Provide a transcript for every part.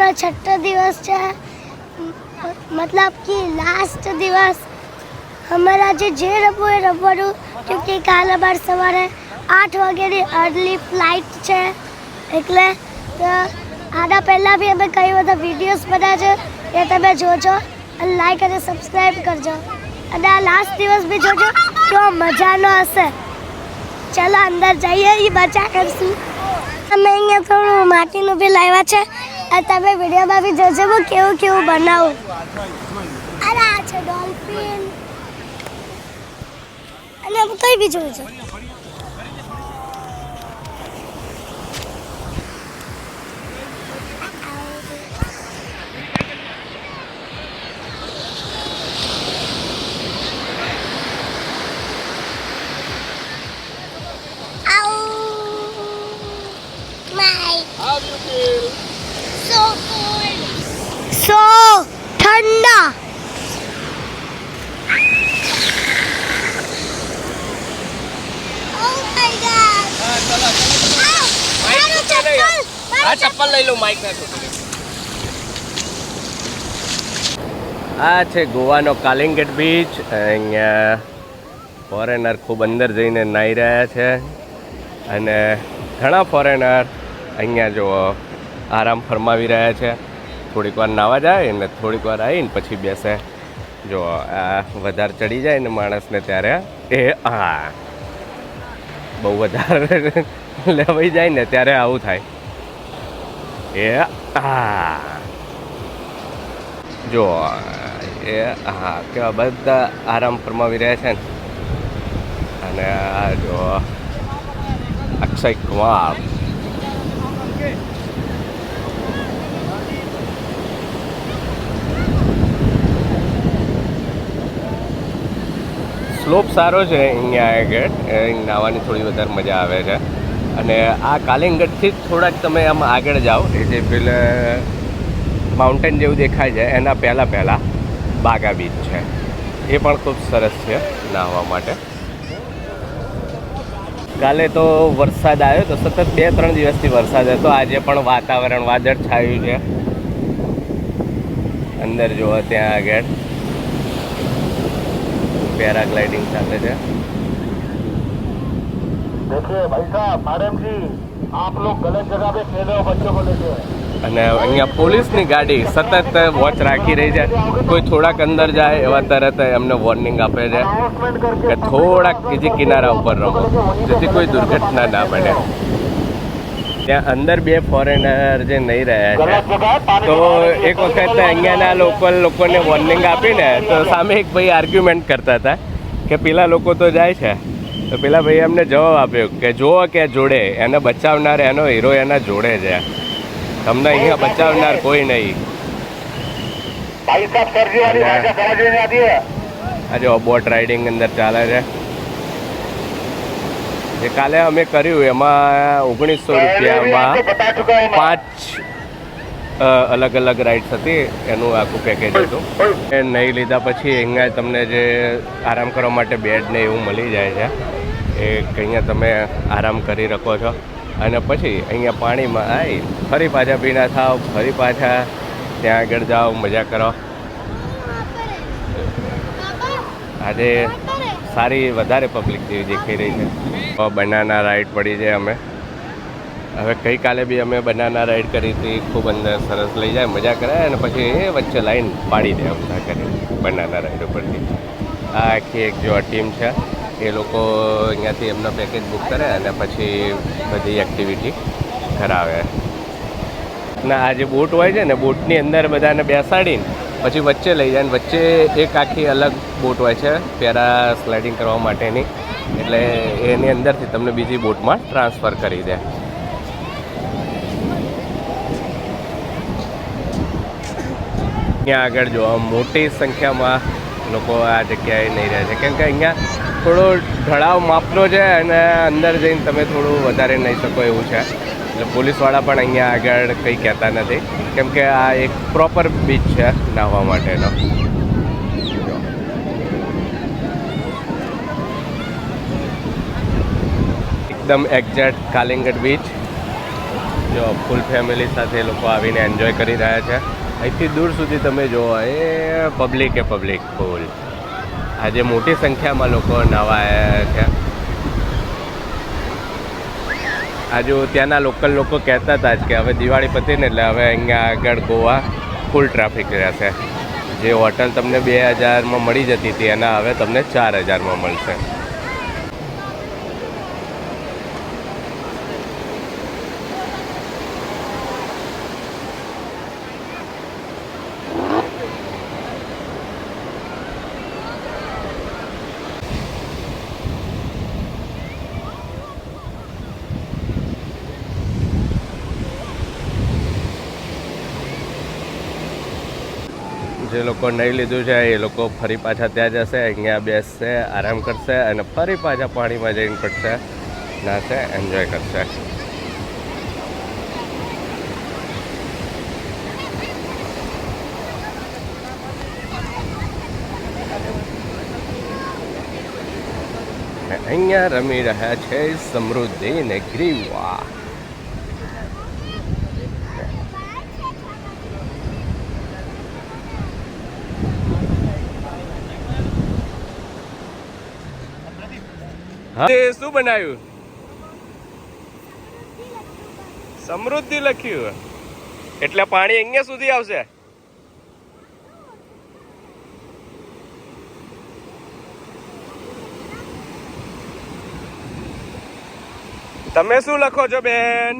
આજનો છઠ્ઠો દિવસ છે, मतलब कि लास्ट दिवस हमारा जे रमવું એ રમવાનું, કેમકે કાલ અમારે સવારે 8 વાગ્યાની અર્લી ફ્લાઇટ છે, એટલે તો આના પહેલાં બી અમે કઈ બધા વિડીયોઝ બનાવ્યા છે, એ તમે જોજો અને લાઈક અને સબસ્ક્રાઈબ કરજો, અને આ લાસ્ટ દિવસ બી જોજો, કેવો મજાનો હશે. ચાલો અંદર જઈએ, એ મજા કરશું. અમે અહીંયા થોડું માટીનું બી લાવ્યા છે, અને તમે વિડીયોમાં બી જોજો હું કેવું કેવું બનાવું. અરે આ છે ડોલ્ફિન, અને કઈ બી જોયું છે. How do you feel? So cold. So ठंडा. Oh my God. ચલો મારું ચપ્પલ. આ ચપ્પલ લઈ લો, માઈક ના છોડી. આ છે ગોવાનો કાલિંગેટ બીચ. અહીંયા ફોરેનર ખૂબ અંદર જઈને નાહી રહ્યા છે, અને ઘણા ફોરેનર અહીંયા જો આરામ ફરમાવી રહ્યા છે. થોડીક વાર નાવા જાય ને થોડીક વાર આવીને પછી બેસે. જો આ વધારે ચડી જાય ને માણસને ત્યારે એ બહુ વધારે લેવાઈ જાય ને ત્યારે આવું થાય. એ જો એ કેવા બધા આરામ ફરમાવી રહ્યા છે ને. અને આ જો અક્ષય કુમાર. સ્લોપ સારો છે અહીંયા આગળ, નાહવાની થોડી વધારે મજા આવે છે. અને આ કાલિંગટથી જ થોડાક તમે આમ આગળ જાઓ, એ જે પેલે માઉન્ટેન જેવું દેખાય છે એના પહેલાં બાગા બીચ છે, એ પણ ખૂબ સરસ છે નાહવા માટે. કાલે તો વરસાદ આવ્યો તો, સતત 2-3 દિવસથી વરસાદ હતો. આજે પણ વાતાવરણ વાદળ છાયું છે. અંદર જુઓ ત્યાં આગળ पैराग्लाइडिंग चाले थे. देखिए भाई साहब, मैडम जी आप लोग गलत जगह पे खेल रहे हो बच्चों को लेके. અને અહીંયા પોલીસની ગાડી સતત વોચ રાખી રહી છે. કોઈ થોડાક અંદર જાય એવા તરત એમને વોર્નિંગ આપે છે કે થોડાક જે કિનારા ઉપર રમો, જેથી કોઈ દુર્ઘટના ના બને. ત્યાં અંદર 2 ફોરેનર જે નહીં રહ્યા છે, તો એક વખત અહીંયાના લોકોને વોર્નિંગ આપીને તો સામે એક ભાઈ આર્ગ્યુમેન્ટ કરતા હતા કે પેલા લોકો તો જાય છે, તો પેલા ભાઈ એમને જવાબ આપ્યો કે જુઓ કે જોડે એને બચાવનાર એનો હીરો એના જોડે છે, તમને અહીંયા બચાવનાર કોઈ નહીં. આ જો બોટ રાઇડિંગ અંદર ચાલે છે. જે કાલે અમે કર્યું એમાં 1900 રૂપિયામાં 5 અલગ અલગ રાઇડ્સ હતી, એનું આખું પેકેજ હતું. એ નહીં લીધા પછી અહીંયા તમને જે આરામ કરવા માટે બેડ ને એવું મળી જાય છે, એ અહીંયા તમે આરામ કરી શકો છો. અને પછી અહીંયા પાણીમાં આવી ફરી પાછા ભીના થાવ, ફરી પાછા ત્યાં આગળ જાઓ, મજા કરો. આજે સારી વધારે પબ્લિક જેવી દેખાઈ રહી છે. બનાના રાઈડ પડી છે. અમે હવે ગઈકાલે બી અમે બનાના રાઈડ કરી હતી, ખૂબ અંદર સરસ લઈ જાય, મજા કરાય, અને પછી એ વચ્ચે લાઈન પાડી દે અમથા કરી બનાના રાઈડ ઉપરથી. આ આખી એક જો ટીમ છે, એ લોકો અહીંયાથી એમનો પેકેજ બુક કરે અને પછી બધી એક્ટિવિટી કરાવે. ના આ જે બોટ હોય છે ને, બોટની અંદર બધાને બેસાડીને પછી વચ્ચે લઈ જાય, ને વચ્ચે એક આખી અલગ બોટ હોય છે પેરા સ્લાઇડિંગ કરવા માટેની, એટલે એની અંદરથી તમને બીજી બોટમાં ટ્રાન્સફર કરી દે. અહીંયા આગળ જો મોટી સંખ્યામાં લોકો આ જગ્યાએ નહીં રહે છે, કેમ કે અહીંયા થોડો ઢળાવ માપનો છે અને અંદર જઈને તમે થોડું વધારે નહીં શકો એવું છે. એટલે પોલીસવાળા પણ અહીંયા આગળ કંઈ કહેતા નથી, કેમ કે આ એક પ્રોપર બીચ છે નાહવા માટેનો. એકદમ એક્ઝેક્ટ કાલિંગટ બીચ. જો ફૂલ ફેમિલી સાથે એ લોકો આવીને એન્જોય કરી રહ્યા છે. અહીંથી દૂર સુધી તમે જુઓ એ પબ્લિક ફૂલ. આજે મોટી સંખ્યામાં લોકો નવા આવ્યા છે. આજુ ત્યાંના લોકલ લોકો કહેતા હતા જ કે હવે દિવાળી પતી ને એટલે હવે અહીંયા આગળ ગોવા ફૂલ ટ્રાફિક રહેશે. જે હોટલ તમને 2000માં મળી જતી હતી એના હવે તમને 4000માં મળશે. જે લોકો નહીં લીધું છે એ લોકો ફરી પાછા ત્યાં જશે, અહીંયા બેસશે, આરામ કરશે અને ફરી પાછા પાણીમાં જઈને પડશે, નાશે, એન્જોય કરશે. અહીંયા રમી રહ્યા છે સમૃદ્ધિ ને ગ્રીવા. શું બનાવ્યું? સમૃદ્ધિ લખ્યું. એટલે પાણી અહીંયા સુધી આવશે. તમે શું લખો છો બેન?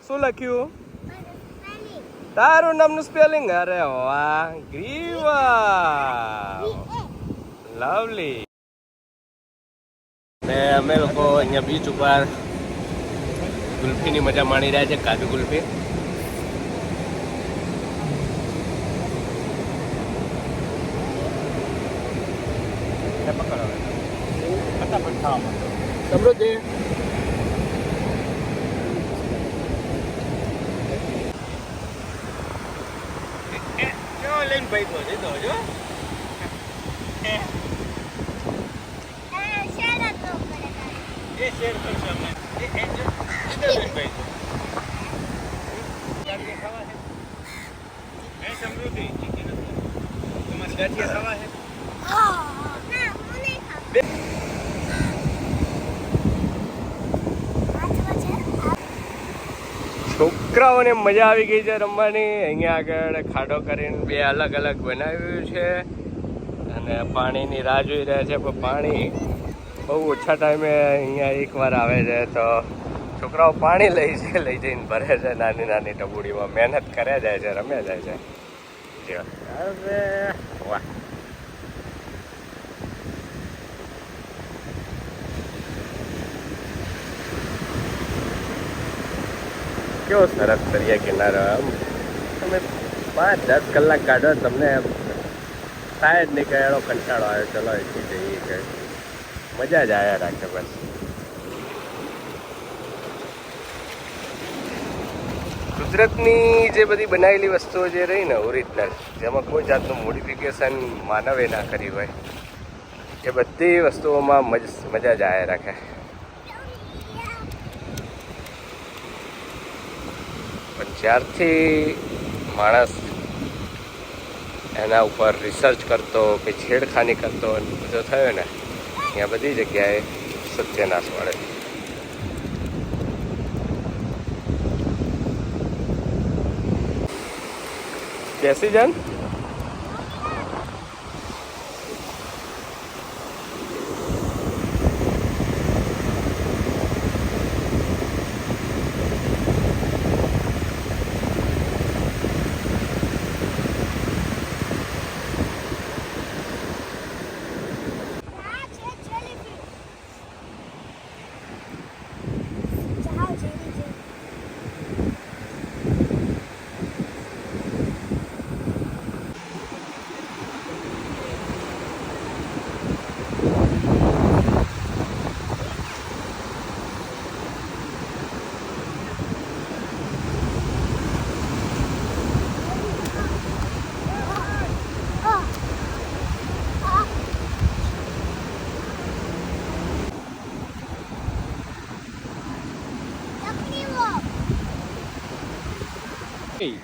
શું લખ્યું? તારું નામનું સ્પેલિંગ? અરે વાહ, ગ્રીવા, લવલી. ને અમે લોકો અહીંયા બીચ ઉપર ગુલ્ફીની મજા માણી રહ્યા છે, કાજુ ગુલ્ફી. સમૃદ્ધિ લઈને ભાઈ તો જતો જો શેર કરશે અમે સમૃદ્ધિ તમારી ગાંઠિયા ખાવા છે? છોકરાઓને મજા આવી ગઈ છે રમવાની. અહીંયા આગળ ખાડો કરીને 2 અલગ અલગ બનાવ્યું છે અને પાણીની રાહ જોઈ રહ્યા છે. પણ પાણી બહુ ઓછા ટાઈમે અહીંયા એકવાર આવે છે તો છોકરાઓ પાણી લઈ જઈને ભરે છે નાની નાની ટબુડીમાં. મહેનત કર્યા જાય છે, રમ્યા જાય છે. અરે વાહ, કેવો સરસ દરિયા કિનારો. તમે 5-10 કલાક કાઢો તમને થાય જ નહીં કે એનો કંટાળો આવે, ચલો અહીંથી જઈએ કે મજા જ આવ્યા રાખે. બસ કુદરતની જે બધી બનાવેલી વસ્તુઓ જે રહી ને ઓરિજિનલ, જેમાં કોઈ જાતનું મોડિફિકેશન માનવે ના કરી હોય, એ બધી વસ્તુઓમાં મજા જ આવ્યા રાખે. પણ જ્યારથી માણસ એના ઉપર રિસર્ચ કરતો કે છેડખાની કરતો બધો થયો ને, ત્યાં બધી જગ્યાએ સત્યનાશ મળે. બેસી જાન. ગઈ.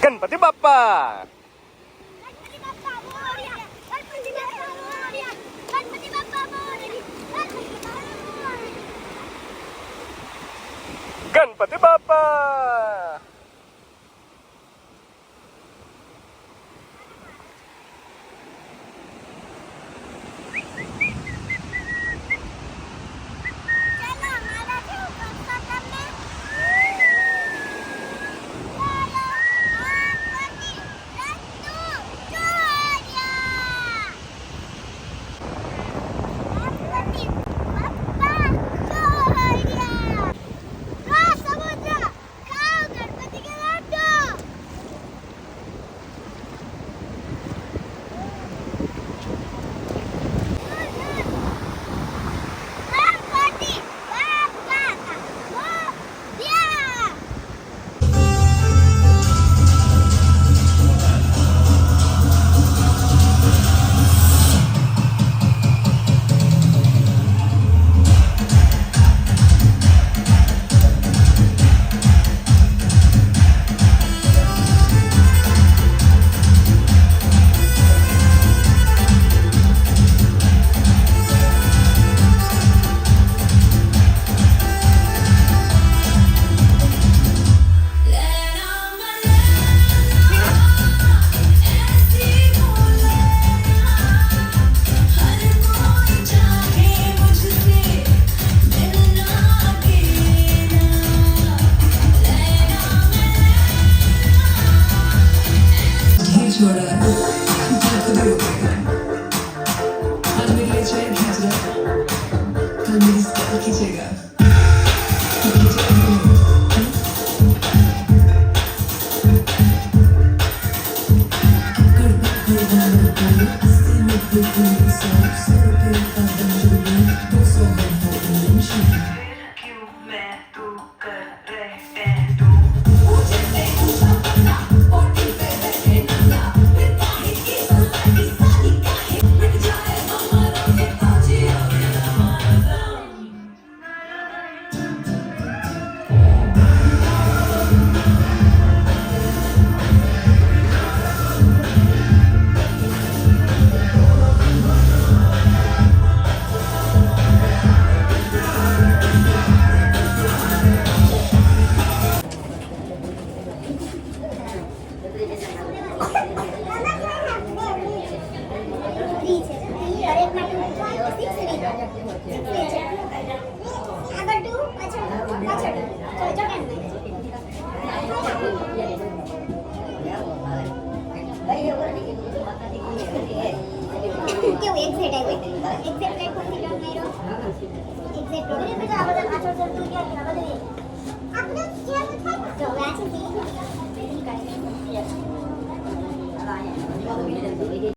ગણપતિ બાપ્પા. ગણપતિ બાપ્પા. કેવું એક્ઝેક્ટ આવ્યું એક્ઝેક્ટ પ્લેટફોર્મ થી ટર્ન કર્યો એક્ઝેક્ટ રોડ ને બધા બધા પાછળ જતું ગયા કે બધે આપણે કેમ થાય જો આ છે